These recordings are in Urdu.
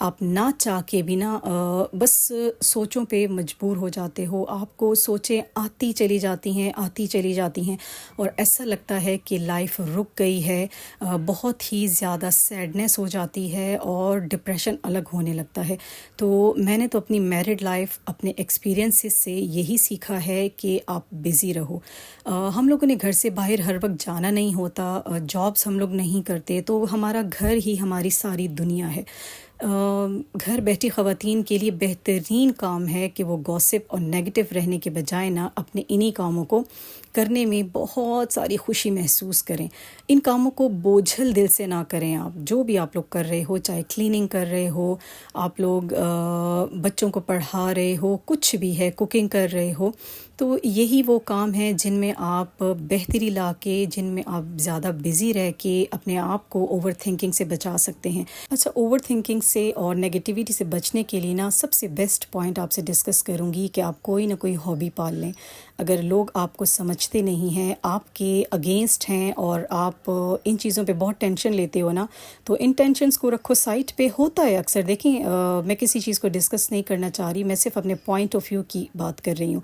آپ نہ چاہ کے بھی نا بس سوچوں پہ مجبور ہو جاتے ہو. آپ کو سوچیں آتی چلی جاتی ہیں اور ایسا لگتا ہے کہ لائف رک گئی ہے. بہت ہی زیادہ سیڈنس ہو جاتی ہے اور ڈپریشن الگ ہونے لگتا ہے. تو میں نے تو اپنی میرڈ لائف اپنے ایکسپیرینسز سے یہی سیکھا ہے کہ آپ بزی رہو. ہم لوگوں نے گھر سے باہر ہر وقت جانا نہیں ہوتا، جابس ہم لوگ نہیں کرتے، تو ہمارا گھر ہی ہماری ساری دنیا ہے. گھر بیٹھی خواتین کے لیے بہترین کام ہے کہ وہ گوسپ اور نیگیٹو رہنے کے بجائے نا اپنے انہی کاموں کو کرنے میں بہت ساری خوشی محسوس کریں. ان کاموں کو بوجھل دل سے نہ کریں. آپ جو بھی آپ لوگ کر رہے ہو، چاہے کلیننگ کر رہے ہو، آپ لوگ بچوں کو پڑھا رہے ہو، کچھ بھی ہے، کوکنگ کر رہے ہو، تو یہی وہ کام ہیں جن میں آپ بہتری لا کے، جن میں آپ زیادہ بزی رہ کے اپنے آپ کو اوور تھنکنگ سے بچا سکتے ہیں. اچھا، اوور تھنکنگ سے اور نیگیٹیوٹی سے بچنے کے لیے نا سب سے بیسٹ پوائنٹ آپ سے ڈسکس کروں گی کہ آپ کوئی نہ کوئی ہابی پال لیں. اگر لوگ آپ کو سمجھتے نہیں ہیں، آپ کے اگینسٹ ہیں اور آپ ان چیزوں پہ بہت ٹینشن لیتے ہو نا، تو ان ٹینشنز کو رکھو سائٹ پہ. ہوتا ہے اکثر، دیکھیں میں کسی چیز کو ڈسکس نہیں کرنا چاہ رہی، میں صرف اپنے پوائنٹ آف ویو کی بات کر رہی ہوں.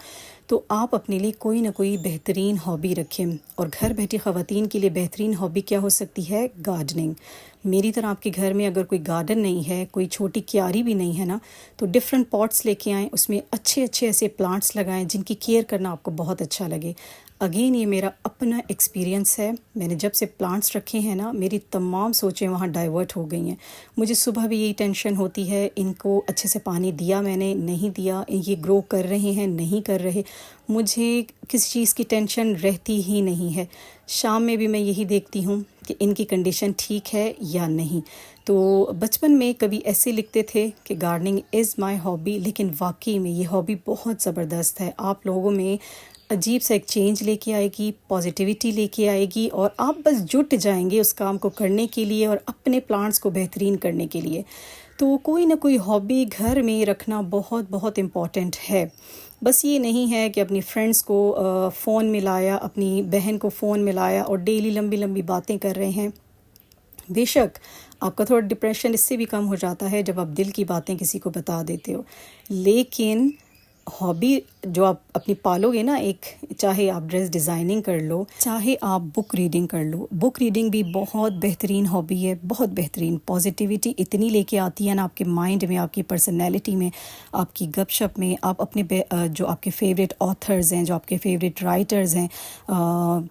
تو آپ اپنے لیے کوئی نہ کوئی بہترین ہابی رکھیں. اور گھر بیٹھی خواتین کے لیے بہترین ہابی کیا ہو سکتی ہے؟ گارڈننگ. میری طرح آپ کے گھر میں اگر کوئی گارڈن نہیں ہے، کوئی چھوٹی کیاری بھی نہیں ہے نا، تو ڈفرینٹ پاٹس لے کے آئیں، اس میں اچھے ایسے پلانٹس لگائیں جن کی کیئر کرنا آپ کو بہت اچھا لگے. اگین یہ میرا اپنا ایکسپیرینس ہے. میں نے جب سے پلانٹس رکھے ہیں نا، میری تمام سوچیں وہاں ڈائیورٹ ہو گئی ہیں. مجھے صبح بھی یہی ٹینشن ہوتی ہے، ان کو اچھے سے پانی دیا میں نے، نہیں دیا، یہ گرو کر رہے ہیں نہیں کر رہے. مجھے کسی چیز کی ٹینشن رہتی ہی نہیں ہے. شام میں بھی میں یہی دیکھتی ہوں کہ ان کی کنڈیشن ٹھیک ہے یا نہیں. تو بچپن میں کبھی ایسے لکھتے تھے کہ گارڈننگ از مائی ہابی، لیکن واقعی میں یہ ہابی بہت زبردست ہے. آپ لوگوں میں عجیب سا ایک چینج لے کے آئے گی، پازیٹیوٹی لے کے آئے گی، اور آپ بس جٹ جائیں گے اس کام کو کرنے کے لیے اور اپنے پلانٹس کو بہترین کرنے کے لیے. تو کوئی نہ کوئی ہابی گھر میں رکھنا بہت امپورٹنٹ ہے. بس یہ نہیں ہے کہ اپنی فرینڈس کو فون ملایا، اپنی بہن کو فون ملایا اور ڈیلی لمبی باتیں کر رہے ہیں. بے شک آپ کا تھوڑا ڈپریشن اس سے بھی کم ہو جاتا ہے جب آپ دل کی باتیں کسی کو بتا دیتے ہو. لیکن ہابی جو آپ اپنی پالو گے نا، ایک، چاہے آپ ڈریس ڈیزائننگ کر لو، چاہے آپ بک ریڈنگ کر لو. بک ریڈنگ بھی بہت بہترین ہابی ہے، بہت بہترین. پازیٹیوٹی اتنی لے کے آتی ہے نا آپ کے مائنڈ میں، آپ کی پرسنالٹی میں، آپ کی گپ شپ میں. آپ اپنے جو آپ کے فیوریٹ آتھرز ہیں، جو آپ کے فیوریٹ رائٹرز ہیں،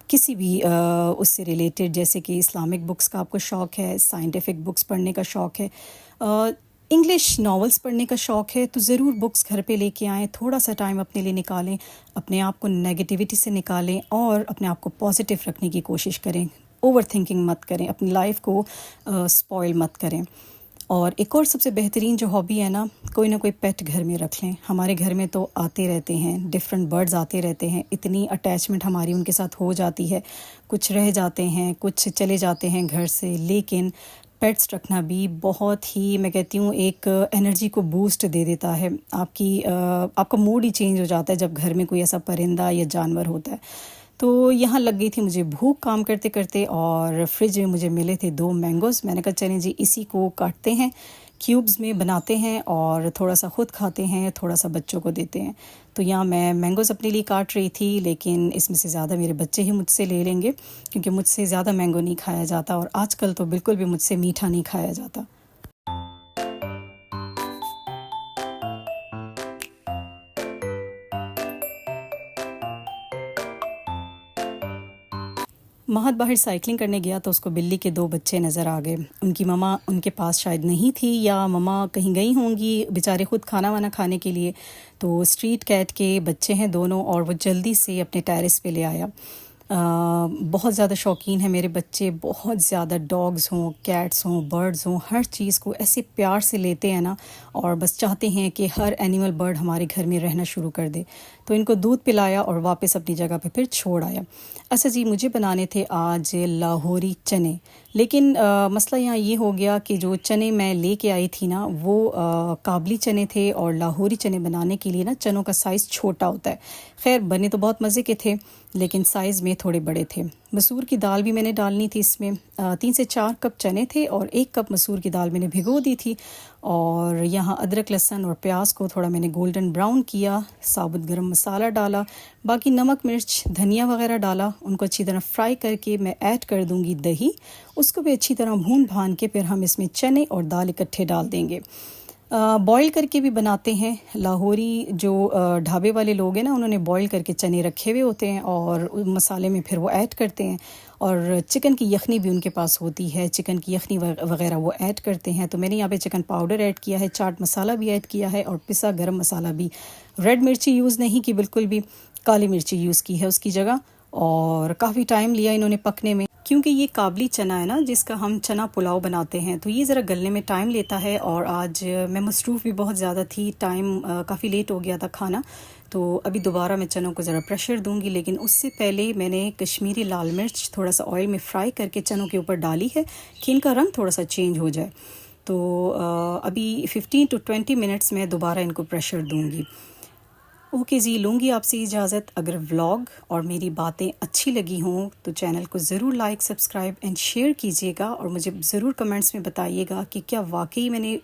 کسی بھی اس سے ریلیٹڈ، جیسے کہ اسلامک بکس کا آپ کو شوق ہے، سائنٹیفک بکس پڑھنے کا شوق ہے، انگلش ناولز پڑھنے کا شوق ہے، تو ضرور بکس گھر پہ لے کے آئیں. تھوڑا سا ٹائم اپنے لیے نکالیں، اپنے آپ کو نیگیٹیوٹی سے نکالیں اور اپنے آپ کو پازیٹیو رکھنے کی کوشش کریں. اوور تھنکنگ مت کریں، اپنی لائف کو سپوائل مت کریں. اور ایک اور سب سے بہترین جو ہابی ہے نا، کوئی نہ کوئی پیٹ گھر میں رکھ لیں. ہمارے گھر میں تو آتے رہتے ہیں، ڈفرینٹ برڈز آتے رہتے ہیں، اتنی اٹیچمنٹ ہماری ان کے ساتھ ہو جاتی ہے. کچھ رہ جاتے ہیں، کچھ چلے جاتے ہیں گھر سے، لیکن پیٹس رکھنا بھی بہت ہی، میں کہتی ہوں، ایک انرجی کو بوسٹ دے دیتا ہے. آپ کا موڈ ہی چینج ہو جاتا ہے جب گھر میں کوئی ایسا پرندہ یا جانور ہوتا ہے. تو یہاں لگ گئی تھی مجھے بھوک کام کرتے کرتے، اور فریج میں مجھے ملے تھے 2 مینگوز. میں نے کہا چلیں جی اسی کو کاٹتے ہیں، کیوبز میں بناتے ہیں، اور تھوڑا سا خود کھاتے ہیں، تھوڑا سا بچوں کو دیتے ہیں. تو یہاں میں مینگوز اپنے لیے کاٹ رہی تھی، لیکن اس میں سے زیادہ میرے بچے ہی مجھ سے لے لیں گے، کیونکہ مجھ سے زیادہ مینگو نہیں کھایا جاتا، اور آج کل تو بالکل بھی مجھ سے میٹھا نہیں کھایا جاتا. مہد باہر سائیکلنگ کرنے گیا تو اس کو بلی کے 2 بچے نظر آ گئے. ان کی مما ان کے پاس شاید نہیں تھی، یا مما کہیں گئی ہوں گی بیچارے خود کھانا وانا کھانے کے لیے. تو اسٹریٹ کیٹ کے بچے ہیں دونوں، اور وہ جلدی سے اپنے ٹیرس پہ لے آیا. بہت زیادہ شوقین ہیں میرے بچے، بہت زیادہ ڈاگز ہوں، کیٹس ہوں، برڈز ہوں، ہر چیز کو ایسے پیار سے لیتے ہیں نا، اور بس چاہتے ہیں کہ ہر اینیمل برڈ ہمارے گھر میں رہنا شروع کر دے. تو ان کو دودھ پلایا اور واپس اپنی جگہ پہ پھر چھوڑ آیا. اچھا جی، مجھے بنانے تھے آج لاہوری چنے، لیکن مسئلہ یہاں یہ ہو گیا کہ جو چنے میں لے کے آئی تھی نا، وہ کابلی چنے تھے، اور لاہوری چنے بنانے کے لیے نا چنوں کا سائز چھوٹا ہوتا ہے. خیر بنے تو بہت مزے کے تھے، لیکن سائز میں تھوڑے بڑے تھے. مسور کی دال بھی میں نے ڈالنی تھی اس میں. 3 سے 4 کپ چنے تھے اور 1 کپ مسور کی دال میں نے بھگو دی تھی. اور یہاں ادرک لہسن اور پیاز کو تھوڑا میں نے گولڈن براؤن کیا، ثابت گرم مسالہ ڈالا، باقی نمک مرچ دھنیا وغیرہ ڈالا، ان کو اچھی طرح فرائی کر کے میں ایڈ کر دوں گی دہی، اس کو بھی اچھی طرح بھون بھان کے پھر ہم اس میں چنے اور دال اکٹھے ڈال دیں گے۔ بوائل کر کے بھی بناتے ہیں، لاہوری جو ڈھابے والے لوگ ہیں نا، انہوں نے بوائل کر کے چنے رکھے ہوئے ہوتے ہیں اور مسالے میں پھر وہ ایڈ کرتے ہیں، اور چکن کی یخنی بھی ان کے پاس ہوتی ہے، چکن کی یخنی وغیرہ وہ ایڈ کرتے ہیں۔ تو میں نے یہاں پہ چکن پاؤڈر ایڈ کیا ہے، چاٹ مسالہ بھی ایڈ کیا ہے، اور پسا گرم مسالہ بھی، ریڈ مرچی یوز نہیں کی بالکل بھی، کالی مرچی یوز کی ہے اس کی جگہ، اور کافی ٹائم لیا انہوں نے پکنے میں، کیونکہ یہ کابلی چنا ہے نا جس کا ہم چنا پلاؤ بناتے ہیں، تو یہ ذرا گلنے میں ٹائم لیتا ہے، اور آج میں مصروف بھی بہت زیادہ تھی، ٹائم کافی لیٹ ہو گیا تھا کھانا، تو ابھی دوبارہ میں چنوں کو ذرا پریشر دوں گی، لیکن اس سے پہلے میں نے کشمیری لال مرچ تھوڑا سا آئل میں فرائی کر کے چنوں کے اوپر ڈالی ہے کہ ان کا رنگ تھوڑا سا چینج ہو جائے، تو ابھی 15 to 20 منٹس میں دوبارہ ان کو پریشر دوں گی۔ اوکے جی، لوں گی آپ سے اجازت۔ اگر ولاگ اور میری باتیں اچھی لگی ہوں تو چینل کو ضرور لائک، سبسکرائب اینڈ شیئر کیجیے گا، اور مجھے ضرور کمنٹس میں بتائیے گا کہ کیا واقعی میں نے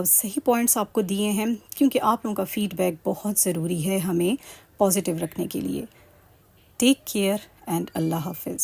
صحیح پوائنٹس آپ کو دیے ہیں، کیونکہ آپ لوگوں کا فیڈ بیک بہت ضروری ہے ہمیں پازیٹیو رکھنے کے لیے۔ ٹیک کیئر اینڈ اللہ حافظ۔